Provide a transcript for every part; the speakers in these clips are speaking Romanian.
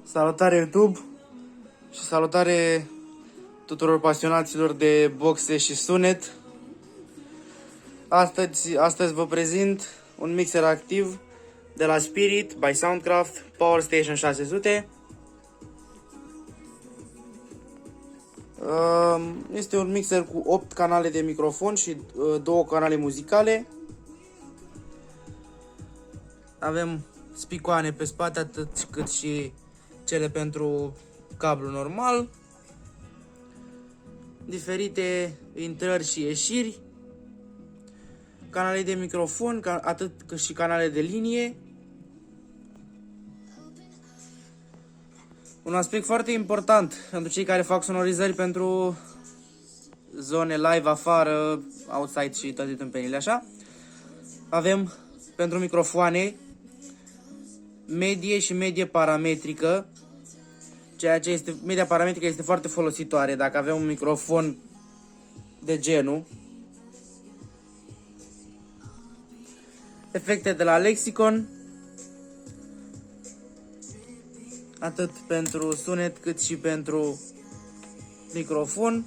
Salutare YouTube și salutare tuturor pasionaților de boxe și sunet. Astăzi vă prezint un mixer activ de la Spirit by Soundcraft Power Station 600. Este un mixer cu 8 canale de microfon și 2 canale muzicale. Avem spicoane pe spate, atât cât și cele pentru cablu normal, diferite intrări și ieșiri, canale de microfon, atât cât și canale de linie. Un aspect foarte important pentru cei care fac sonorizări pentru zone live afară, outside și toate tâmpenile așa. Avem pentru microfoane medie și medie parametrică, ceea ce este media parametrică este foarte folositoare dacă avem un microfon de genul. Efecte de la Lexicon, atât pentru sunet cât și pentru microfon.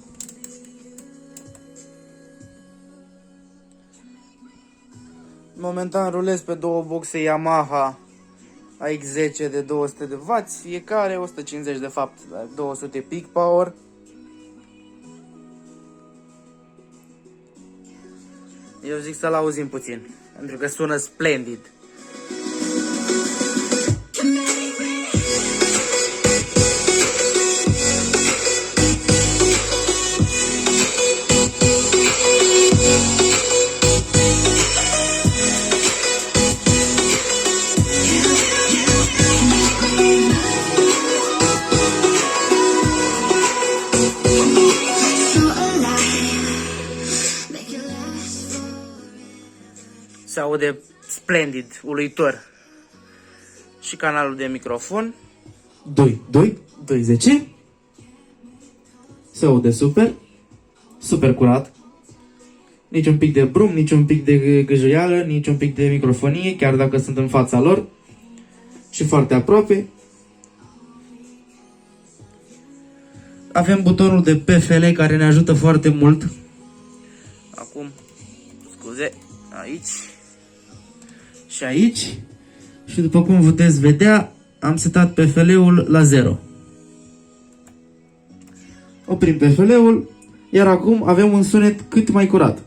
Momentan rulez pe 2 boxe Yamaha AX10 de 200 de W, fiecare 150 de fapt, 200 peak power. Eu zic să-l auzim puțin, pentru că sună splendid. Se aude splendid, uluitor. Și canalul de microfon 2.10. Se aude super curat. Nici un pic de brum, nici un pic de gâjăială, nici un pic de microfonie, chiar dacă sunt în fața lor. Și foarte aproape. Avem butonul de PFL care ne ajută foarte mult. acum, scuze, aici Și aici. Și după cum puteți vedea, am setat PFL-ul la 0. Oprim PFL-ul, iar acum avem un sunet cât mai curat.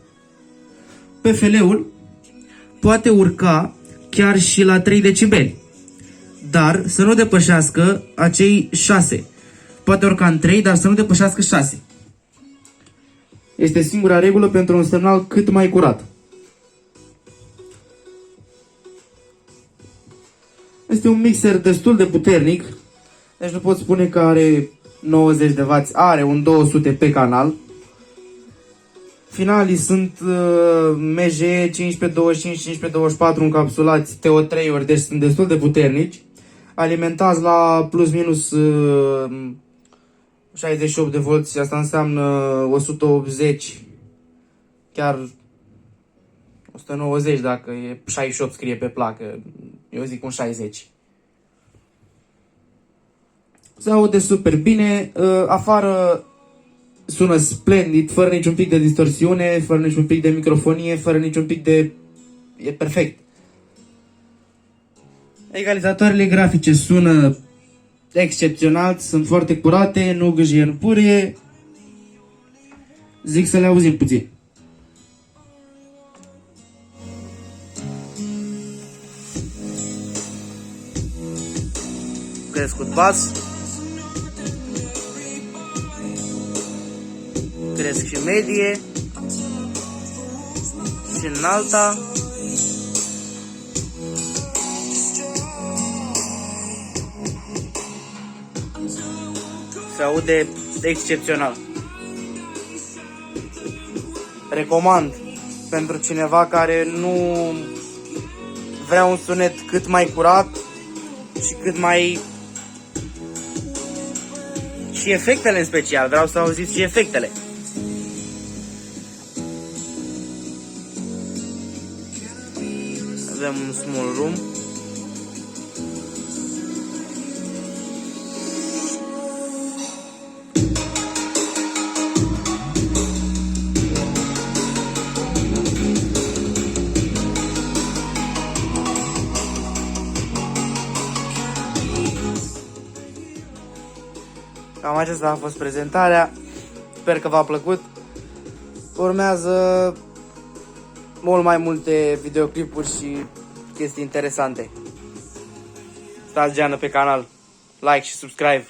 PFL-ul poate urca chiar și la 3 decibeli, dar să nu depășească acei 6. Poate urca în 3, dar să nu depășească 6. Este singura regulă pentru un semnal cât mai curat. Este un mixer destul de puternic, deci nu pot spune că are 90 de W, are un 200 pe canal. Finalii sunt MJ 1525, 1524 încapsulați TO3-uri, deci sunt destul de puternici. Alimentați la plus minus 68 de volți, asta înseamnă 180, chiar 190 dacă e 68 scrie pe placă, eu zic un 60. Se aude super bine, afară sună splendid, fără niciun pic de distorsiune, fără niciun pic de microfonie, fără niciun pic de... e perfect. Egalizatoarele grafice sună excepțional, sunt foarte curate, nu gâjie în purie. Zic să le auzim puțin. crescut bas, cresc și medie și înalta. Se aude excepțional. Recomand pentru cineva care nu vrea un sunet cât mai curat și cât mai... și efectele în special, vreau să auziți și efectele. Avem un small room. Cam aceasta a fost prezentarea. Sper că v-a plăcut. Urmează mult mai multe videoclipuri și chestii interesante. Stați geană pe canal, like și subscribe.